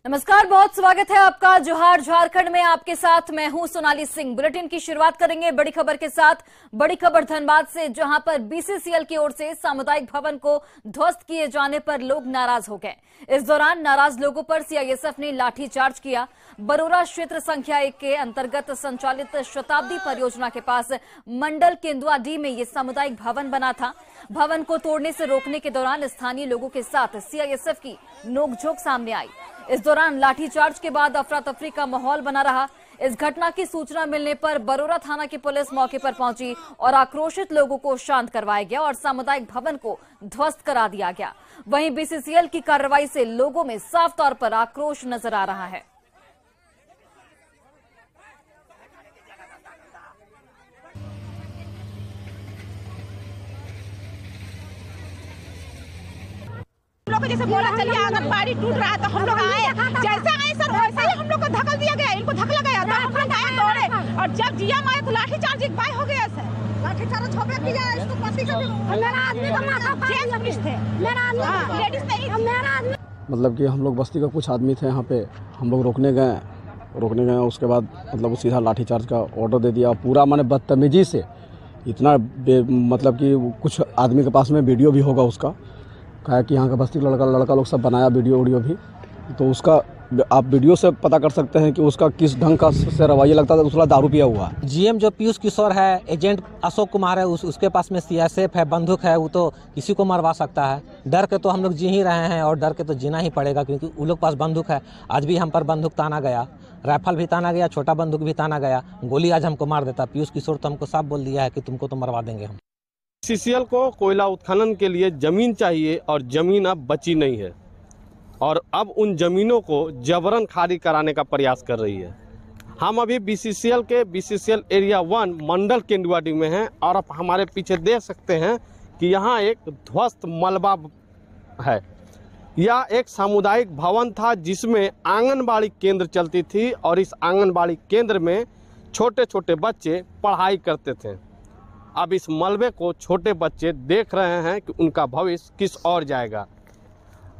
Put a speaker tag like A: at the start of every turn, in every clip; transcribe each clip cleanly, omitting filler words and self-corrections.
A: नमस्कार, बहुत स्वागत है आपका जोहार झारखंड में। आपके साथ मैं हूं सोनाली सिंह। बुलेटिन की शुरुआत करेंगे बड़ी खबर के साथ। बड़ी खबर धनबाद से, जहां पर बीसीसीएल की ओर से सामुदायिक भवन को ध्वस्त किए जाने पर लोग नाराज हो गए। इस दौरान नाराज लोगों पर सीआईएसएफ ने लाठीचार्ज किया। बरोरा क्षेत्र संख्या 1 के अंतर्गत संचालित शताब्दी परियोजना के पास मंडल केंदुआडीह में ये सामुदायिक भवन बना था। भवन को तोड़ने से रोकने के दौरान स्थानीय लोगों के साथ सीआईएसएफ की नोकझोंक सामने आई। इस दौरान लाठीचार्ज के बाद अफरा तफरी का माहौल बना रहा। इस घटना की सूचना मिलने पर बरोरा थाना की पुलिस मौके पर पहुंची और आक्रोशित लोगों को शांत करवाया गया और सामुदायिक भवन को ध्वस्त करा दिया गया। वहीं बीसीसीएल की कार्रवाई से लोगों में साफ तौर पर आक्रोश नजर आ रहा है।
B: जैसे बोला चलिए आंगनबाड़ी टूट रहा है तो हम लोग आए, जैसे आए सर वैसे ही हम लोग को धक्का दिया गया, इनको धक्का लगाया तो हम लोग आए दौड़े और जब जिया मारे तो लाठीचार्ज एक बाय हो गया सर। लाठीचार्ज हो गया, इसको पति का भी मेरा आदमी का माथा जेंट्स थे, मेरा आदमी लेडीज नहीं, मेरा आदमी
C: मतलब कि हम लोग बस्ती का कुछ आदमी थे यहाँ पे, हम लोग रोकने गए। उसके बाद मतलब वो सीधा लाठीचार्ज का ऑर्डर दे दिया। पूरा मैंने बदतमीजी से इतना मतलब कि कुछ आदमी के पास में वीडियो भी होगा उसका, कहा कि यहाँ का बस्ती लड़का लोग सब बनाया वीडियो भी, तो उसका आप वीडियो से पता कर सकते हैं कि उसका किस ढंग का से रवैया लगता था। दूसरा दारू पिया हुआ।
D: जीएम जो पीयूष किशोर है, एजेंट अशोक कुमार है, उसके पास में सीआईएसएफ है, बंदूक है, वो तो किसी को मरवा सकता है। डर के तो हम लोग जी ही रहे हैं और डर के तो जीना ही पड़ेगा, क्योंकि उन लोग पास बंदूक है। आज भी हम पर बंदूक ताना गया, राइफल भी ताना गया, छोटा बंदूक भी ताना गया। गोली आज हमको मार देता। पीयूष किशोर तो हमको साफ बोल दिया है कि तुमको तो मरवा देंगे हम।
E: बीसीसीएल को कोयला उत्खनन के लिए जमीन चाहिए और जमीन अब बची नहीं है और अब उन जमीनों को जबरन खाली कराने का प्रयास कर रही है। हम अभी बीसीसीएल एरिया 1 मंडल केंदुआडीह में हैं और आप हमारे पीछे देख सकते हैं कि यहाँ एक ध्वस्त मलबा है। यह एक सामुदायिक भवन था जिसमें आंगनबाड़ी केंद्र चलती थी और इस आंगनबाड़ी केंद्र में छोटे छोटे बच्चे पढ़ाई करते थे। अब इस मलबे को छोटे बच्चे देख रहे हैं कि उनका भविष्य किस ओर जाएगा।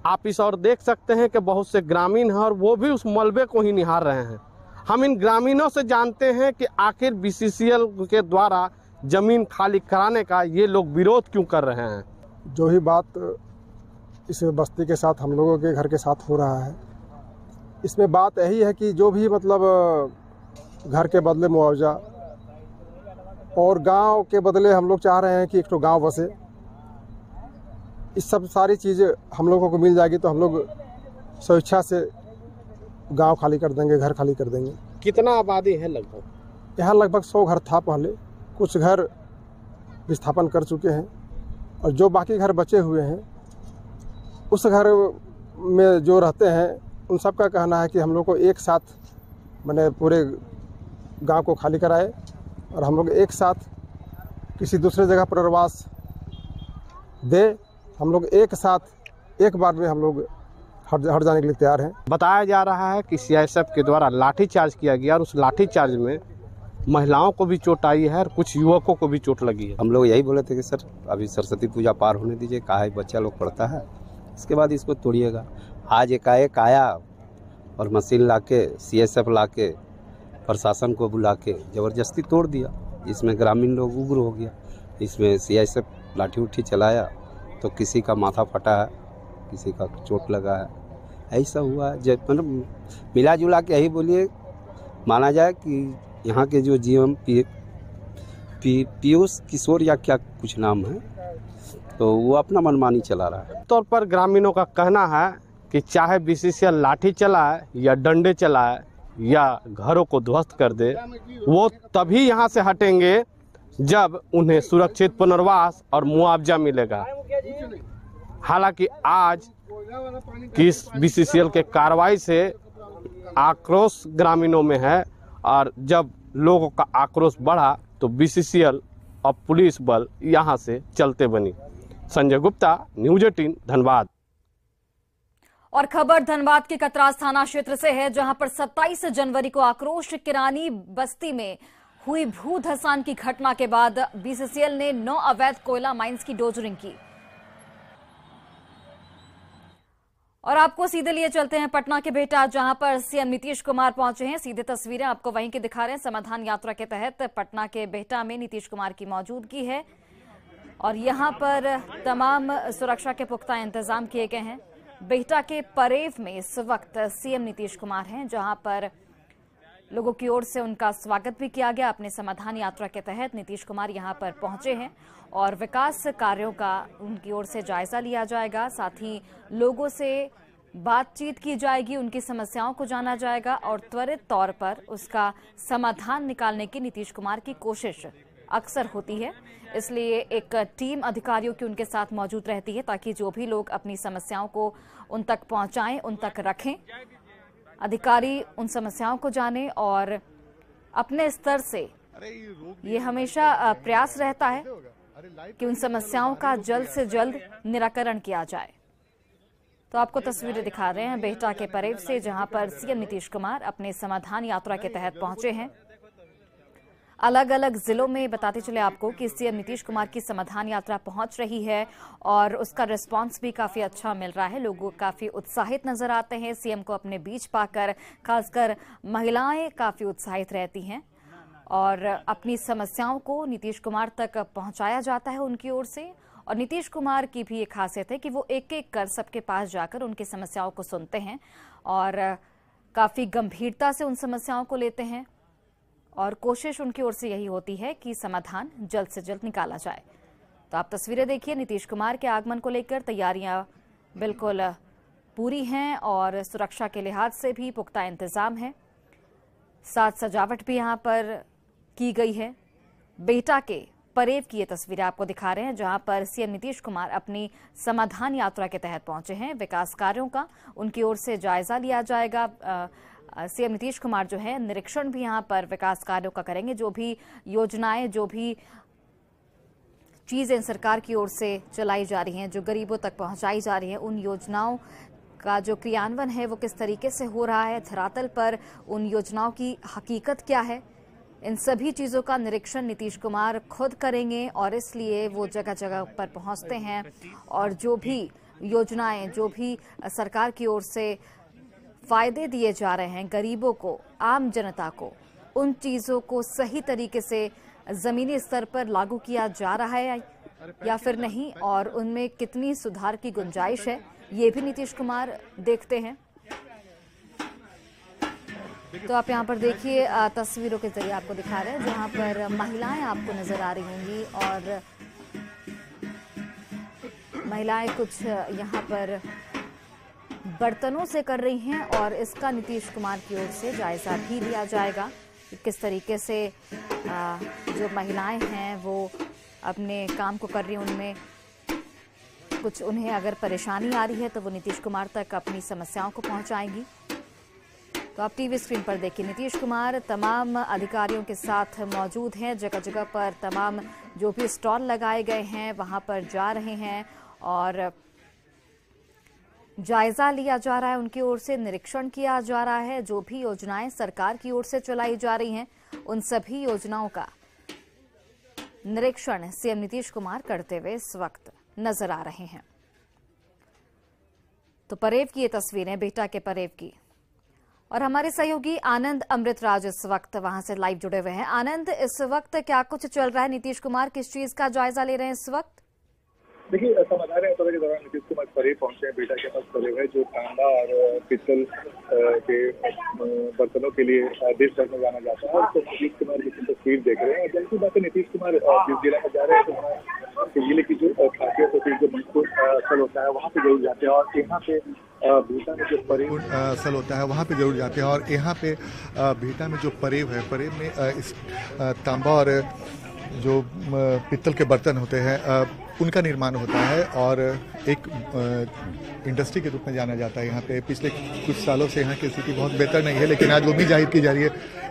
E: आप इस ओर देख सकते हैं कि बहुत से ग्रामीण हैं और वो भी उस मलबे को ही निहार रहे हैं। हम इन ग्रामीणों से जानते हैं कि आखिर बीसीसीएल के द्वारा जमीन खाली कराने का ये लोग विरोध क्यों कर रहे हैं।
F: जो ही बात इस बस्ती के साथ हम लोगों के घर के साथ हो रहा है, इसमें बात यही है कि जो भी मतलब घर के बदले मुआवजा और गांव के बदले हम लोग चाह रहे हैं कि एक तो गांव बसे। इस सब सारी चीज़ें हम लोगों को मिल जाएगी तो हम लोग स्वेच्छा से गांव खाली कर देंगे, घर खाली कर देंगे।
E: कितना आबादी है लगभग?
F: यहाँ लगभग 100 घर था पहले, कुछ घर विस्थापन कर चुके हैं और जो बाकी घर बचे हुए हैं उस घर में जो रहते हैं उन सब का कहना है कि हम लोग को एक साथ मैंने पूरे गांव को खाली कराए और हम लोग एक साथ किसी दूसरे जगह पुनर्वास दे। हम लोग एक साथ एक बार में हम लोग हट जाने के लिए तैयार हैं।
E: बताया जा रहा है कि सीआईएसएफ के द्वारा लाठीचार्ज किया गया और उस लाठीचार्ज में महिलाओं को भी चोट आई है और कुछ युवकों को भी चोट लगी है।
G: हम लोग यही बोले थे कि सर अभी सरस्वती पूजा पार होने दीजिए, कहा है बच्चा लोग पढ़ता है, इसके बाद इसको तोड़िएगा। आज एकाएक आया और मशीन ला के सीआईएसएफ ला के प्रशासन को बुला के ज़बरदस्ती तोड़ दिया। इसमें ग्रामीण लोग उग्र हो गया। इसमें सीआईएसएफ लाठी उठी चलाया तो किसी का माथा फटा है, किसी का चोट लगा है, ऐसा हुआ है। जब मतलब मिला जुला के यही बोलिए माना जाए कि यहाँ के जो जीएम पीयूष किशोर या क्या कुछ नाम है, तो वो अपना मनमानी चला रहा है।
E: तौर पर ग्रामीणों का कहना है कि चाहे बीसीसीएल लाठी चलाए या डंडे चलाए या घरों को ध्वस्त कर दे, वो तभी यहाँ से हटेंगे जब उन्हें सुरक्षित पुनर्वास और मुआवजा मिलेगा। हालांकि आज की इस बीसीसीएल के कार्रवाई से आक्रोश ग्रामीणों में है और जब लोगों का आक्रोश बढ़ा तो बीसीसीएल और पुलिस बल यहाँ से चलते बनी। संजय गुप्ता, न्यूज़ 18 धनबाद।
A: और खबर धनबाद के कतरास थाना क्षेत्र से है, जहां पर 27 जनवरी को आक्रोश किरानी बस्ती में हुई भू धसान की घटना के बाद बीसीसीएल ने 9 अवैध कोयला माइंस की डोजरिंग की और आपको सीधे लिए चलते हैं पटना के बेहटा, जहां पर सीएम नीतीश कुमार पहुंचे हैं। सीधे तस्वीरें आपको वहीं की दिखा रहे हैं। समाधान यात्रा के तहत पटना के बेहटा में नीतीश कुमार की मौजूदगी है और यहां पर तमाम सुरक्षा के पुख्ता इंतजाम किए गए हैं। बेहटा के परेव में इस वक्त सीएम नीतीश कुमार हैं, जहां पर लोगों की ओर से उनका स्वागत भी किया गया। अपने समाधान यात्रा के तहत नीतीश कुमार यहां पर पहुंचे हैं और विकास कार्यों का उनकी ओर से जायजा लिया जाएगा। साथ ही लोगों से बातचीत की जाएगी, उनकी समस्याओं को जाना जाएगा और त्वरित तौर पर उसका समाधान निकालने की नीतीश कुमार की कोशिश अक्सर होती है। इसलिए एक टीम अधिकारियों की उनके साथ मौजूद रहती है ताकि जो भी लोग अपनी समस्याओं को उन तक पहुंचाएं, उन तक रखें। अधिकारी उन समस्याओं को जाने और अपने स्तर से ये हमेशा प्रयास रहता है कि उन समस्याओं का जल्द से जल्द निराकरण किया जाए। तो आपको तस्वीरें दिखा रहे हैं बेहटा के परेव से, जहां पर सीएम नीतीश कुमार अपने समाधान यात्रा के तहत पहुंचे हैं। अलग अलग जिलों में बताते चले आपको कि सीएम नीतीश कुमार की समाधान यात्रा पहुंच रही है और उसका रिस्पांस भी काफी अच्छा मिल रहा है। लोग काफी उत्साहित नजर आते हैं सीएम को अपने बीच पाकर। खासकर महिलाएं काफी उत्साहित रहती हैं और अपनी समस्याओं को नीतीश कुमार तक पहुंचाया जाता है उनकी ओर से। और नीतीश कुमार की भी एक खासियत है कि वो एक एक कर सबके पास जाकर उनकी समस्याओं को सुनते हैं और काफी गंभीरता से उन समस्याओं को लेते हैं और कोशिश उनकी ओर से यही होती है कि समाधान जल्द से जल्द निकाला जाए। तो आप तस्वीरें देखिए, नीतीश कुमार के आगमन को लेकर तैयारियां बिल्कुल पूरी हैं और सुरक्षा के लिहाज से भी पुख्ता इंतजाम है। साथ सजावट भी यहां पर की गई है। बेहटा के परेव की ये तस्वीरें आपको दिखा रहे हैं, जहां पर सीएम नीतीश कुमार अपनी समाधान यात्रा के तहत पहुंचे हैं। विकास कार्यों का उनकी ओर से जायजा लिया जाएगा। सीएम नीतीश कुमार जो है निरीक्षण भी यहां पर विकास कार्यों का करेंगे। जो भी योजनाएं, जो भी चीजें सरकार की ओर से चलाई जा रही हैं, जो गरीबों तक पहुंचाई जा रही हैं, उन योजनाओं का जो क्रियान्वयन है वो किस तरीके से हो रहा है, धरातल पर उन योजनाओं की हकीकत क्या है, इन सभी चीजों का निरीक्षण नीतीश कुमार खुद करेंगे। और इसलिए वो जगह जगह पर पहुंचते हैं और जो भी योजनाएं, जो भी सरकार की ओर से फायदे दिए जा रहे हैं गरीबों को, आम जनता को, उन चीजों को सही तरीके से जमीनी स्तर पर लागू किया जा रहा है या फिर नहीं, और उनमें कितनी सुधार की गुंजाइश है, ये भी नीतीश कुमार देखते हैं। तो आप यहाँ पर देखिए, तस्वीरों के जरिए आपको दिखा रहे हैं जहाँ पर महिलाएं आपको नजर आ रही होंगी और महिलाएं कुछ यहाँ पर बर्तनों से कर रही हैं और इसका नीतीश कुमार की ओर से जायजा भी लिया जाएगा कि किस तरीके से जो महिलाएं हैं वो अपने काम को कर रही हैं। उनमें कुछ उन्हें अगर परेशानी आ रही है तो वो नीतीश कुमार तक अपनी समस्याओं को पहुंचाएंगी। तो आप टीवी स्क्रीन पर देखिए, नीतीश कुमार तमाम अधिकारियों के साथ मौजूद हैं। जगह जगह पर तमाम जो भी स्टॉल लगाए गए हैं वहां पर जा रहे हैं और जायजा लिया जा रहा है, उनकी ओर से निरीक्षण किया जा रहा है। जो भी योजनाएं सरकार की ओर से चलाई जा रही हैं उन सभी योजनाओं का निरीक्षण सीएम नीतीश कुमार करते हुए इस वक्त नजर आ रहे हैं। तो परेव की ये तस्वीरें बेहटा के परेव की, और हमारे सहयोगी आनंद अमृतराज इस वक्त वहां से लाइव जुड़े हुए हैं। आनंद, इस वक्त क्या कुछ चल रहा है? नीतीश कुमार किस चीज का जायजा ले रहे हैं इस वक्त?
H: देखिए, समाधान यात्रा के दौरान नीतीश कुमार परेव पहुंचे हैं। बेहटा के पास परेव है जो तांबा और पित्तल के बर्तनों के लिए देश भर में जाना जाता है। तो नीतीश कुमार की तस्वीर देख रहे हैं। जल्दी बात है, नीतीश कुमार जिस जिला में जा रहे हैं तो जिले की जो खासियत होती है, जो महत्वपूर्ण स्थल होता है वहाँ पे जरूर जाते हैं। और यहाँ पे बेहटा में जो परेव स्थल होता है वहाँ पे जरूर जाते हैं। और यहाँ पे बेहटा में जो परेव है, परेव में इस तांबा और जो पित्तल के बर्तन होते हैं उनका निर्माण होता है और एक इंडस्ट्री के रूप में जाना जाता है। यहाँ पे पिछले कुछ सालों से यहाँ की स्थिति बहुत बेहतर नहीं है, लेकिन आज उम्मीद जाहिर की जा रही है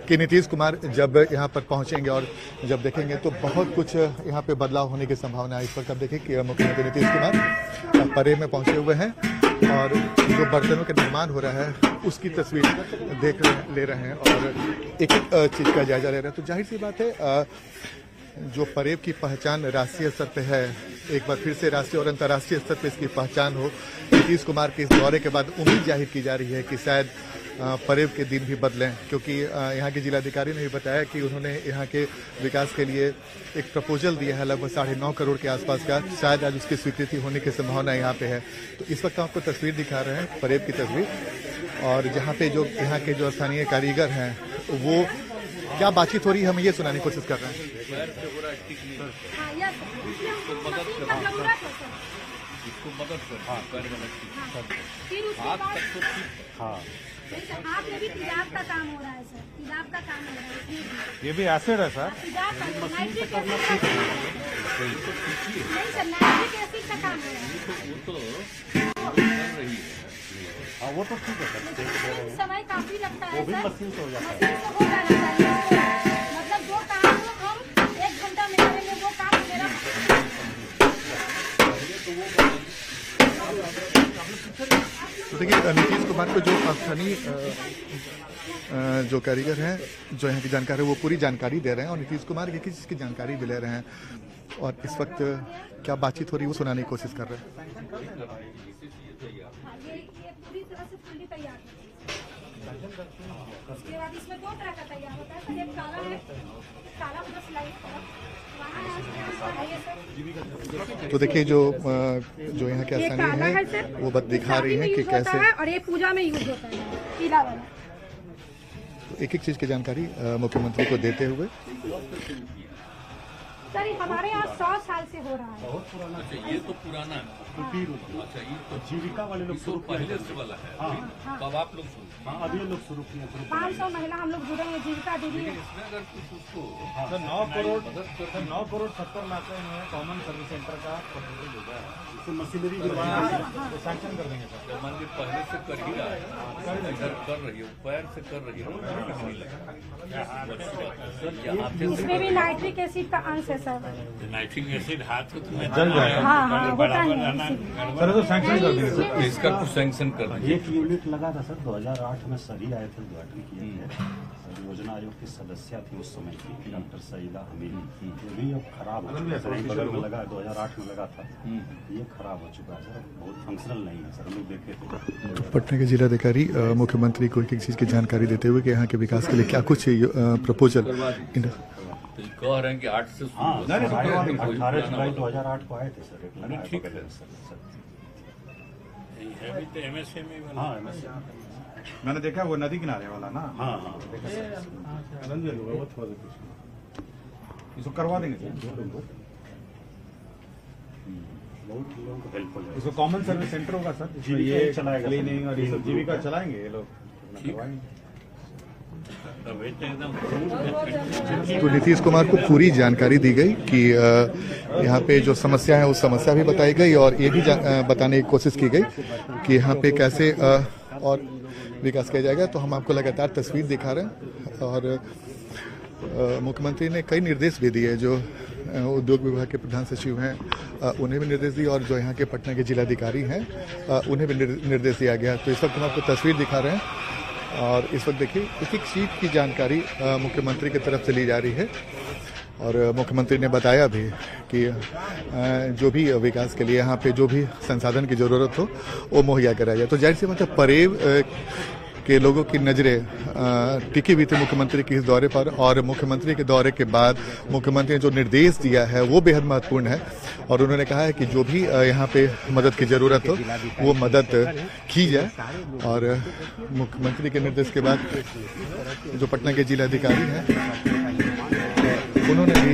H: कि नीतीश कुमार जब यहाँ पर पहुँचेंगे और जब देखेंगे तो बहुत कुछ यहाँ पे बदलाव होने की संभावना है। इस पर अब देखें कि मुख्यमंत्री नीतीश कुमार परेव में पहुँचे हुए हैं और जो बर्तनों का निर्माण हो रहा है उसकी तस्वीर ले रहे हैं और एक एक चीज़ का जायजा ले रहे हैं। तो जाहिर सी बात है
I: जो परेव की पहचान राष्ट्रीय स्तर पे है, एक बार फिर से राष्ट्रीय और अंतर्राष्ट्रीय स्तर पे इसकी पहचान हो। नीतीश कुमार के इस दौरे के बाद उम्मीद जाहिर की जा रही है कि शायद परेव के दिन भी बदलें, क्योंकि यहाँ के जिलाधिकारी ने भी बताया कि उन्होंने यहाँ के विकास के लिए एक प्रपोजल दिया है लगभग 9.5 करोड़ के आसपास का। शायद आज उसकी स्वीकृति होने की संभावना यहाँ पे है। तो इस वक्त आपको तस्वीर दिखा रहे हैं, परेव की तस्वीर, और जहाँ पे जो यहाँ के जो स्थानीय कारीगर हैं वो क्या बातचीत हो रही है हमें ये सुनाने की कोशिश कर रहे हैं।
J: हाथ में भी तेजाब का काम हो रहा है सर, तेजाब का काम हो रहा है।
K: ये भी एसिड है सर?
J: नहीं सर, नाइट्रिक एसिड का काम हो रहा है।
K: हाँ वो तो ठीक है सर,
J: समय काफी लगता है
K: वो भी
J: सर,
K: मशीन से हो जाता है।
J: मशीन से हो जाना चाहिए। मतलब जो काम हम 1 घंटा में करेंगे वो काम मेरा।
I: तो देखिए नीतीश कुमार को जो स्थानीय जो कारीगर हैं, जो यहाँ की जानकारी है वो पूरी जानकारी दे रहे हैं और नीतीश कुमार की चीज़ की जानकारी भी ले रहे हैं और इस वक्त क्या बातचीत हो रही है वो सुनाने की कोशिश कर रहे हैं।
J: ये पूरी तरह से फुल्ली तैयार है। उसके बाद इसमें 2 तरह का तैयार होता है, एक काला है, काला पूरा सिलाई है।
I: तो देखिए जो यहाँ के स्थानीय है वो बात दिखा रही है कि कैसे,
J: और ये पूजा में यूज होता है पीला वाला।
I: तो एक चीज की जानकारी मुख्यमंत्री को देते हुए
J: सर हमारे यहाँ 100 साल से हो रहा है।
L: बहुत पुराना। अच्छा ये तो पुराना है। अच्छा ये तो जीविका वाले लोग शुरू पहले से वाला है। हाँ। तब आप लोग शुरू। हाँ अभी लोग शुरू किए।
J: 500 महिला हम लोग जुड़े हैं जीविका दीदी।
L: इसमें अगर कुछ उसको
K: 9 करोड़ 70 लाख में कॉमन सर्विस सेंटर का प्रपोजल होगा, इससे मशीनरी तो सैंक्शन कर देंगे सर।
L: मान लीजिए पहले से कर ही रहा है, इधर कर रही हो, पैर से कर रही हो,
J: इसमें भी नाइट्रिक एसिड का अंश है सर।
L: नाइट्रिक एसिड हाथ को तुम्हें
K: जल जाएगा।
J: हाँ होता है।
K: सर तो सैंक्शन कर देंगे सर,
L: इसका कुछ सैंक्शन कर देंगे।
M: एक यूनिट लगा था सर 2008 में सभी आए थे, उद्घाटन किए थे। योजना आयोग की सदस्य थी उस समय की डॉक्टर सईला हमीदी, ये भी अब खराब हो चुका है। बगल में लगा 2008 में लगा था, ये खराब हो चुका है सर, बहुत फंक्शनल नहीं है सर। हम लोग देखे थे।
I: पटना के जिलाधिकारी मुख्यमंत्री को एक चीज की जानकारी देते हुए कि यहाँ के विकास के लिए क्या कुछ प्रपोजल
L: कह रहे हैं कि 8 से
M: 18 जुलाई 2008 को आए थे सर।
L: ठीक है MSA में।
M: हाँ MSA
K: मैंने देखा वो नदी किनारे वाला ना।
M: हाँ हाँ
K: इसको करवा देंगे सर,
M: बहुत लोगों को हेल्पफुल है।
K: इसको कॉमन सर्विस सेंटर होगा सर, ये चलाएगा क्लीनिंग और ये सब जीविका चलाएंगे ये लोग।
I: तो नीतीश कुमार को पूरी जानकारी दी गई कि यहाँ पे जो समस्या है उस समस्या भी बताई गई और ये भी बताने की कोशिश की गई कि यहाँ पे कैसे और विकास किया जाएगा। तो हम आपको लगातार तस्वीर दिखा रहे हैं और मुख्यमंत्री ने कई निर्देश भी दिए, जो उद्योग विभाग के प्रधान सचिव हैं उन्हें भी निर्देश दिए और जो यहाँ के पटना के जिलाधिकारी हैं उन्हें भी निर्देश दिया गया। तो इस वक्त हम आपको तस्वीर दिखा रहे हैं और इस वक्त देखिए एक सीट की जानकारी मुख्यमंत्री की तरफ से ली जा रही है और मुख्यमंत्री ने बताया भी कि जो भी विकास के लिए यहाँ पे जो भी संसाधन की ज़रूरत हो वो मुहैया कराया जाए। तो जाहिर सी मतलब परेव के लोगों की नज़रें टिकी हुई थी मुख्यमंत्री के इस दौरे पर और मुख्यमंत्री के दौरे के बाद मुख्यमंत्री ने जो निर्देश दिया है वो बेहद महत्वपूर्ण है और उन्होंने कहा है कि जो भी यहाँ पे मदद की ज़रूरत हो वो मदद की जाए। और मुख्यमंत्री के निर्देश के बाद जो पटना के जिलाधिकारी हैं उन्होंने भी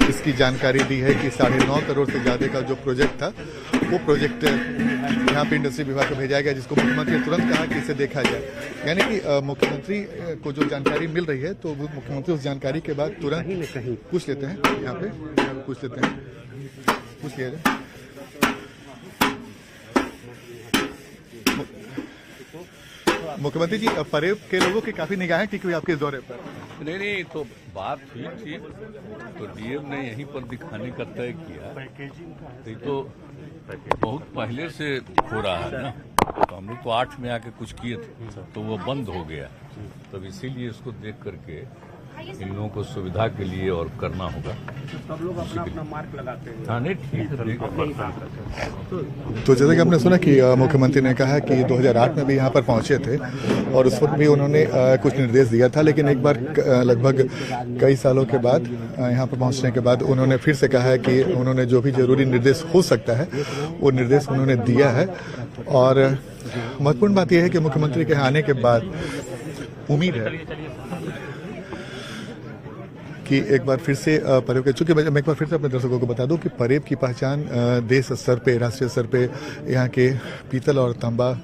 I: इसकी जानकारी दी है कि 9.5 करोड़ से ज़्यादा का जो प्रोजेक्ट था वो प्रोजेक्ट यहाँ पे इंडस्ट्री विभाग को भेजा गया, जिसको मुख्यमंत्री ने तुरंत कहा कि इसे देखा जाए। यानी कि मुख्यमंत्री को जो जानकारी मिल रही है तो मुख्यमंत्री उस जानकारी के बाद तुरंत पूछ लेते हैं, यहाँ पे पूछ लेते हैं, पूछ लिया जाए। मुख्यमंत्री जी परेव के लोगों की काफी निगाहें टिकी हुई आपके इस दौरे पर।
L: नहीं तो बात ठीक थी, तो डीएम ने यहीं पर दिखाने का तय किया। तो बहुत पहले से हो रहा है ना, तो हम लोग तो 8 में आके कुछ किए थे तो वो बंद हो गया, तब इसीलिए इसको देख करके इन लोगों को सुविधा के लिए और करना होगा।
K: सब लोग अपना मार्क लगाते हैं।
L: हाँ नहीं ठीक है।
I: तो जैसे कि आपने सुना कि मुख्यमंत्री ने कहा कि 2008 में भी यहाँ पर पहुंचे थे और उस वक्त भी उन्होंने कुछ निर्देश दिया था, लेकिन एक बार लगभग कई सालों के बाद यहाँ पर पहुंचने के बाद उन्होंने फिर से कहा है कि उन्होंने जो भी जरूरी निर्देश हो सकता है वो निर्देश उन्होंने दिया है। और महत्वपूर्ण बात यह है कि मुख्यमंत्री के आने के बाद उम्मीद है कि एक बार फिर से परेब के, चूंकि मैं एक बार फिर से अपने दर्शकों को बता दूं कि परेब की पहचान देश स्तर पे, राष्ट्रीय स्तर पे यहाँ के पीतल और तांबा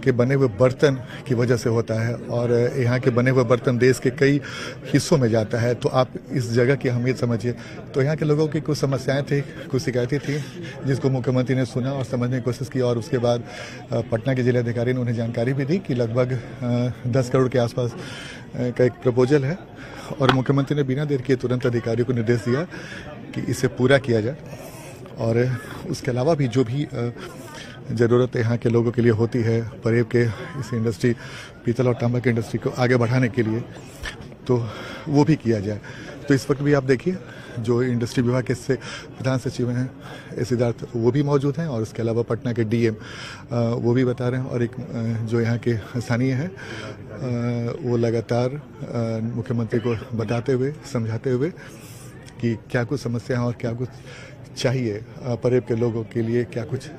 I: के बने हुए बर्तन की वजह से होता है और यहाँ के बने हुए बर्तन देश के कई हिस्सों में जाता है। तो आप इस जगह की अहमियत समझिए। तो यहाँ के लोगों की कुछ समस्याएं थी, कुछ शिकायतें थी, जिसको मुख्यमंत्री ने सुना और समझने की कोशिश की और उसके बाद पटना के जिलाधिकारी ने उन्हें जानकारी भी दी कि लगभग 10 करोड़ के आसपास का एक प्रपोजल है और मुख्यमंत्री ने बिना देर किए तुरंत अधिकारियों को निर्देश दिया कि इसे पूरा किया जाए। और उसके अलावा भी जो भी ज़रूरत यहाँ के लोगों के लिए होती है परेब के इस इंडस्ट्री, पीतल और तांबा की इंडस्ट्री को आगे बढ़ाने के लिए, तो वो भी किया जाए। तो इस वक्त भी आप देखिए जो इंडस्ट्री विभाग के प्रधान सचिव हैं सिद्धार्थ, वो भी मौजूद हैं और उसके अलावा पटना के डीएम वो भी बता रहे हैं और एक जो यहाँ के स्थानीय हैं वो लगातार मुख्यमंत्री को बताते हुए, समझाते हुए कि क्या कुछ समस्या है और क्या कुछ चाहिए परेब के लोगों के लिए, क्या कुछ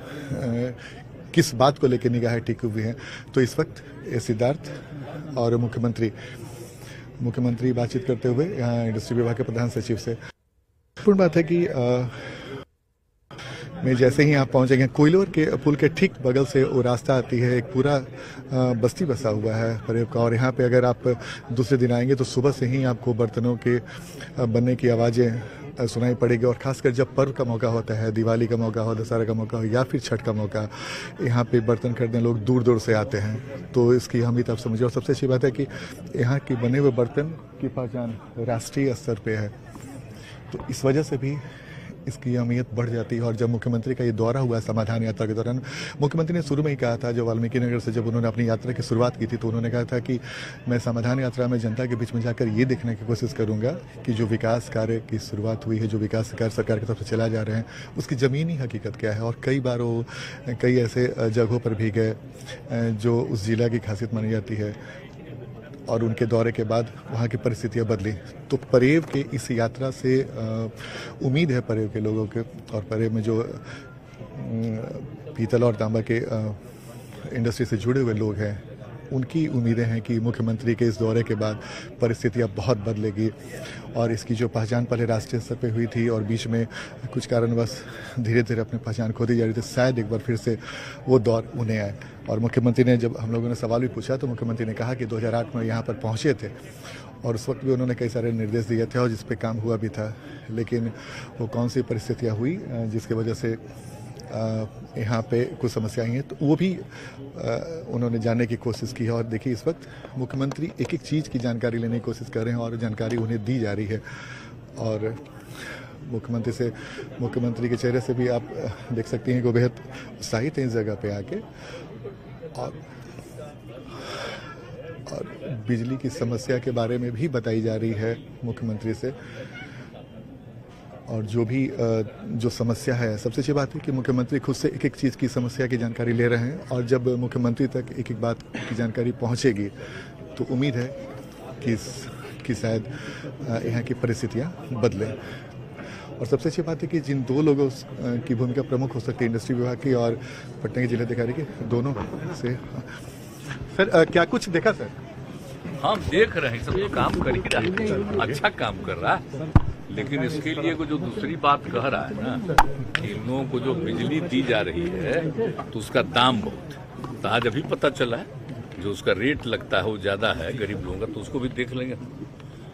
I: किस बात को लेकर निगाहें टिकी हुई हैं। तो इस वक्त सिद्धार्थ और मुख्यमंत्री बातचीत करते हुए यहाँ इंडस्ट्री विभाग के प्रधान सचिव से। पूर्ण बात है कि में जैसे ही आप पहुंचेंगे कोइलोर के पुल के ठीक बगल से वो रास्ता आती है, एक पूरा बस्ती बसा हुआ है परेब का। और यहाँ पे अगर आप दूसरे दिन आएंगे तो सुबह से ही आपको बर्तनों के बनने की आवाज़ें सुनाई पड़ेगी और खासकर जब पर्व का मौका होता है, दिवाली का मौका हो, दशहरा का मौका हो या फिर छठ का मौका, यहाँ पे बर्तन खरीदने लोग दूर दूर से आते हैं। तो इसकी अहमियत आप समझिए। और सबसे अच्छी बात है कि यहाँ के बने हुए बर्तन की पहचान राष्ट्रीय स्तर पे है, तो इस वजह से भी इसकी अहमियत बढ़ जाती है। और जब मुख्यमंत्री का ये दौरा हुआ समाधान यात्रा के दौरान, मुख्यमंत्री ने शुरू में ही कहा था, जब वाल्मीकि नगर से जब उन्होंने अपनी यात्रा की शुरुआत की थी तो उन्होंने कहा था कि मैं समाधान यात्रा में जनता के बीच में जाकर ये देखने की कोशिश करूंगा कि जो विकास कार्य की शुरुआत हुई है, जो विकास कार्य सरकार की तरफ से चला जा रहे हैं, उसकी ज़मीनी हकीकत क्या है। और कई बार वो कई ऐसे जगहों पर भी गए जो उस जिला की खासियत मानी जाती है और उनके दौरे के बाद वहाँ की परिस्थितियाँ बदली। तो परेब के इस यात्रा से उम्मीद है परेब के लोगों के, और परेब में जो पीतल और तांबा के इंडस्ट्री से जुड़े हुए लोग हैं, उनकी उम्मीदें हैं कि मुख्यमंत्री के इस दौरे के बाद परिस्थितियाँ बहुत बदलेगी और इसकी जो पहचान पहले राष्ट्रीय स्तर पे हुई थी और बीच में कुछ कारणवश धीरे धीरे अपनी पहचान खोती जा रही थी, शायद एक बार फिर से वो दौर उन्हें आए। और मुख्यमंत्री ने, जब हम लोगों ने सवाल भी पूछा तो मुख्यमंत्री ने कहा कि 2008 में यहाँ पर पहुँचे थे और उस वक्त भी उन्होंने कई सारे निर्देश दिए थे और जिस पे काम हुआ भी था, लेकिन वो कौन सी परिस्थितियाँ हुई जिसकी वजह से यहाँ पे कुछ समस्याएं हैं, तो वो भी उन्होंने जानने की कोशिश की है। और देखिए इस वक्त मुख्यमंत्री एक एक चीज़ की जानकारी लेने की कोशिश कर रहे हैं और जानकारी उन्हें दी जा रही है। और मुख्यमंत्री के चेहरे से भी आप देख सकती हैं कि वो बेहद उत्साहित हैं इस जगह पे आके। और बिजली की समस्या के बारे में भी बताई जा रही है मुख्यमंत्री से। और जो समस्या है, सबसे अच्छी बात है कि मुख्यमंत्री खुद से एक एक चीज़ की समस्या की जानकारी ले रहे हैं और जब मुख्यमंत्री तक एक एक बात की जानकारी पहुंचेगी तो उम्मीद है कि शायद यहाँ की परिस्थितियाँ बदलें। और सबसे अच्छी बात है कि जिन दो लोगों की भूमिका प्रमुख हो सकती है, इंडस्ट्री विभाग की और पटना के जिलाधिकारी की, दोनों से। सर क्या कुछ देखा सर?
L: हम देख रहे हैं, सब काम कर ही रहा है, अच्छा काम कर रहा है, लेकिन इसके लिए जो दूसरी बात कह रहा है ना कि इन लोगों को जो बिजली दी जा रही है तो उसका दाम बहुत है। तो आज अभी पता चला है जो उसका रेट लगता है वो ज़्यादा है गरीब लोगों का, तो उसको भी देख लेंगे।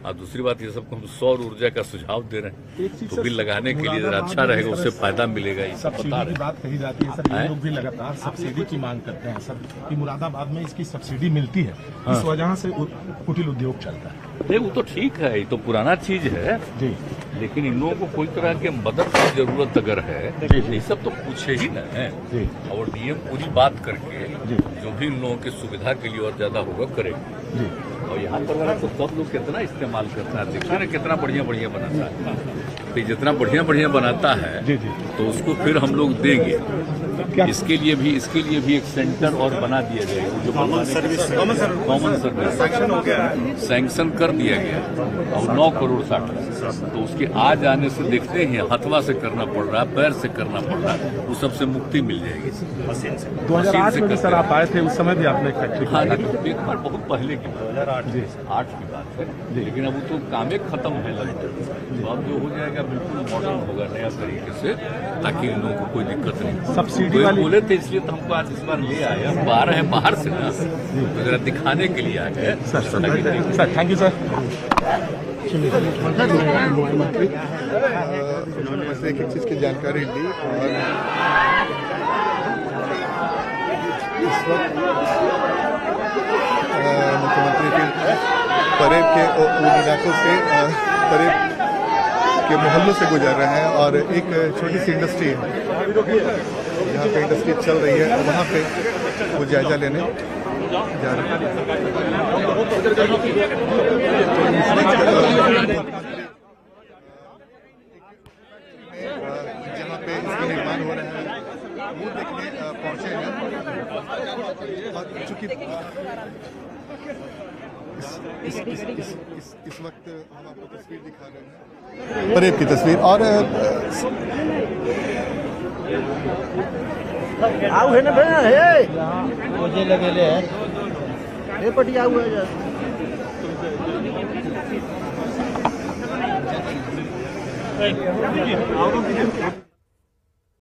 L: और दूसरी बात ये सबको हम सौर ऊर्जा का सुझाव दे रहे हैं, तो बिल लगाने के लिए जरा अच्छा रहेगा, उससे फायदा मिलेगा। ये सब बता रहे हैं।
K: बात कही जाती है सर, ये लोग भी लगातार सब्सिडी की मांग करते हैं सर कि मुरादाबाद में इसकी सब्सिडी मिलती है, इस वजह से कुटीर उद्योग चलता है।
L: नहीं वो तो ठीक है, ये तो पुराना चीज है जी, लेकिन इन लोगों को कोई तरह के मदद की जरूरत अगर है ये सब तो पूछे ही ना है जी। और डीएम पूरी बात करके जी, जो भी इन लोगों की सुविधा के लिए और ज्यादा होगा करेंगे जी। और यहाँ पर तो सब लोग कितना इस्तेमाल करता है, देखा ना कितना बढ़िया बढ़िया बनाता है, तो जितना बढ़िया बढ़िया बनाता है जी जी, तो उसको फिर हम लोग देंगे। इसके लिए भी एक सेंटर और बना दिया जाएगा, जो कॉमन सर्विस सैंक्शन कर दिया गया और 9 करोड़ 60, तो उसके आ जाने से देखते हैं हथवा से करना पड़ रहा है, पैर से करना पड़ रहा है, वो सबसे मुक्ति मिल जाएगी मशीन से।
K: 2008 में भी सर आप आए थे, उस समय भी आपने फैक्ट्री
L: हाँ एक बार बहुत पहले की 2008 की बात है, लेकिन अब तो काम खत्म है लगभग, तो अब जो हो जाएगा बिल्कुल मॉडर्न होगा नया तरीके से, ताकि इन लोगों को कोई दिक्कत नहीं।
K: सब्सिडी
L: बोले थे इसलिए तो हमको आज इस बार ले आए, हम आ रहे हैं बाहर से ना, तो जरा दिखाने के लिए आ गए
K: सर। Thank you sir.
I: मंत्री उन्होंने बस एक चीज़ की जानकारी दी, और इस वक्त मुख्यमंत्री के परेड के उन इलाकों से परेड के मोहल्लों से गुजर रहे हैं, और एक छोटी सी इंडस्ट्री है जहाँ पे इंडस्ट्री चल रही है, वहाँ पे वो जायजा लेने जा रहे हैं। जहाँ पे इसका निर्माण हो रहा है वो देखने पहुँचे हैं, और चूंकि इस वक्त हम आपको तस्वीर दिखा रहे हैं, परेड की तस्वीर, और
N: आउ है ना भैया, हे मुझे लगेले है हे पटिया हुआ है।